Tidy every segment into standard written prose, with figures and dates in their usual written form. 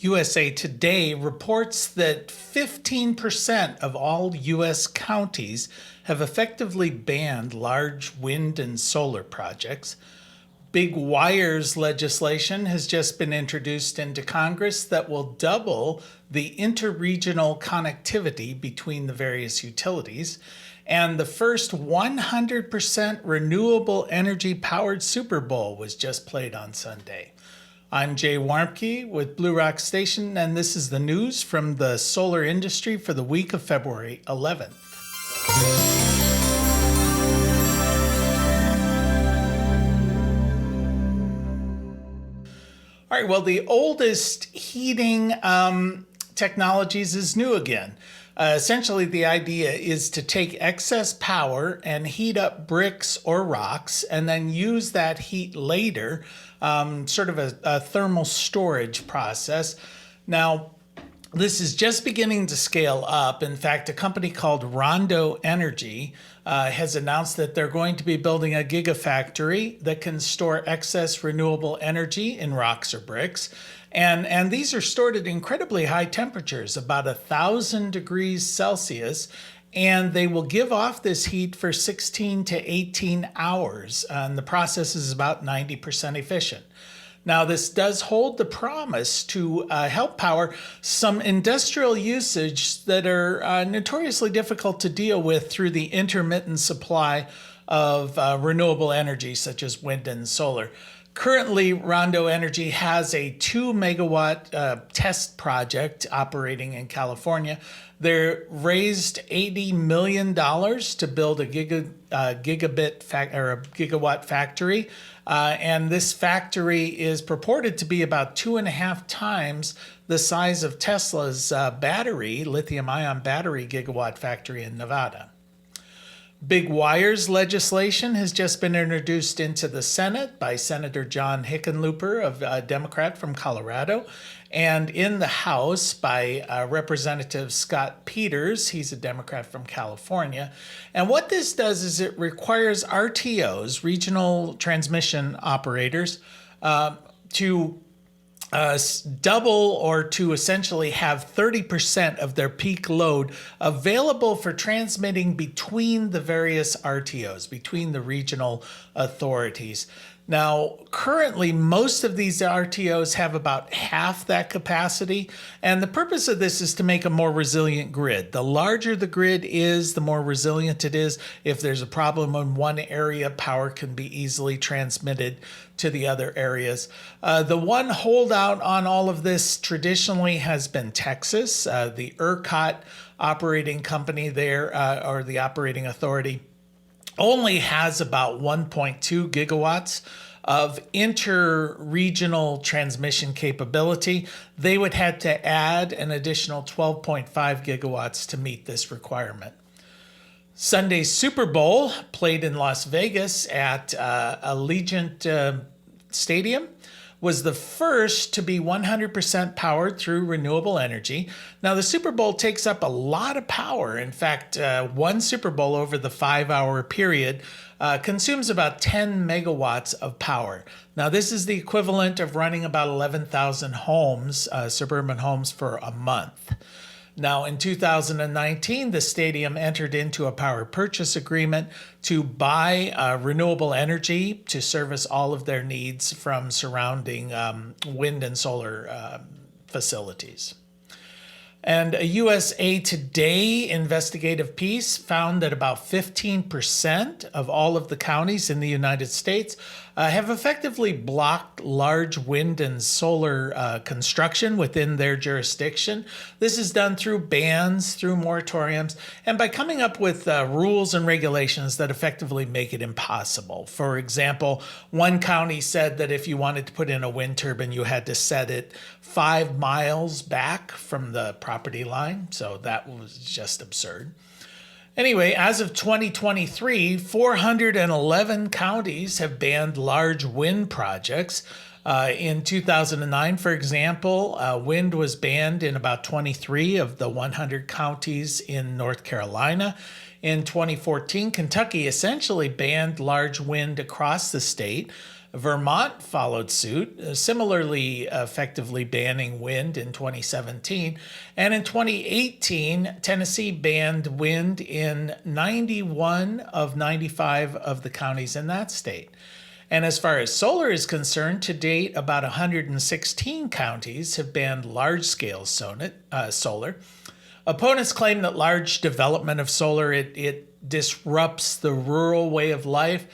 USA Today reports that 15% of all U.S. counties have effectively banned large wind and solar projects. Big wires legislation has just been introduced into Congress that will double the interregional connectivity between the various utilities. And the first 100% renewable energy powered Super Bowl was just played on Sunday. I'm Jay Warmke with Blue Rock Station, and this is the news from the solar industry for the week of February 11th. All right, well, the oldest heating technologies is new again. Essentially, the idea is to take excess power and heat up bricks or rocks and then use that heat later, sort of a thermal storage process. Now, this is just beginning to scale up. In fact, a company called Rondo Energy has announced that they're going to be building a gigafactory that can store excess renewable energy in rocks or bricks. And these are stored at incredibly high temperatures, about 1,000 degrees Celsius, and they will give off this heat for 16 to 18 hours. And the process is about 90% efficient. Now, this does hold the promise to help power some industrial usage that are notoriously difficult to deal with through the intermittent supply of renewable energy, such as wind and solar. Currently, Rondo Energy has a 2 megawatt test project operating in California. They raised $80 million to build a gigawatt factory. And this factory is purported to be about 2.5 times the size of Tesla's lithium-ion battery gigawatt factory in Nevada. Big wires legislation has just been introduced into the Senate by Senator John Hickenlooper, a Democrat from Colorado, and in the House by Representative Scott Peters. He's a Democrat from California. And what this does is it requires RTOs, regional transmission operators, to double or to essentially have 30% of their peak load available for transmitting between the various RTOs, between the regional authorities. Now, currently, most of these RTOs have about half that capacity, and the purpose of this is to make a more resilient grid. The larger the grid is, the more resilient it is. If there's a problem in one area, power can be easily transmitted to the other areas. The one holdout on all of this traditionally has been Texas. The ERCOT operating company there, or the operating authority, only has about 1.2 gigawatts of inter-regional transmission capability. They would have to add an additional 12.5 gigawatts to meet this requirement. Sunday's Super Bowl played in Las Vegas at Allegiant Stadium was the first to be 100% powered through renewable energy. Now, the Super Bowl takes up a lot of power. In fact, one Super Bowl over the 5-hour period consumes about 10 megawatts of power. Now, this is the equivalent of running about 11,000 homes, suburban homes, for a month. Now, in 2019, the stadium entered into a power purchase agreement to buy renewable energy to service all of their needs from surrounding wind and solar facilities. And a USA Today investigative piece found that about 15% of all of the counties in the United States have effectively blocked large wind and solar construction within their jurisdiction. This is done through bans, through moratoriums, and by coming up with rules and regulations that effectively make it impossible. For example, one county said that if you wanted to put in a wind turbine, you had to set it 5 miles back from the property line, so that was just absurd. Anyway, as of 2023, 411 counties have banned large wind projects. In 2009, for example, wind was banned in about 23 of the 100 counties in North Carolina. In 2014, Kentucky essentially banned large wind across the state. Vermont followed suit, similarly effectively banning wind in 2017. And in 2018, Tennessee banned wind in 91 of 95 of the counties in that state. And as far as solar is concerned, to date, about 116 counties have banned large-scale solar. Opponents claim that large development of solar, it disrupts the rural way of life,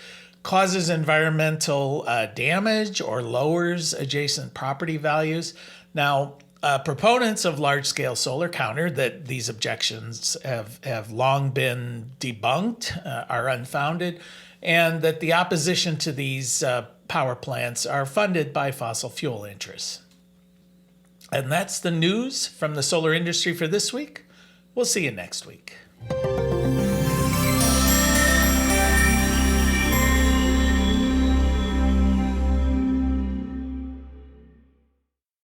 causes environmental damage, or lowers adjacent property values. Now, proponents of large-scale solar counter that these objections have long been debunked, are unfounded, and that the opposition to these power plants are funded by fossil fuel interests. And that's the news from the solar industry for this week. We'll see you next week.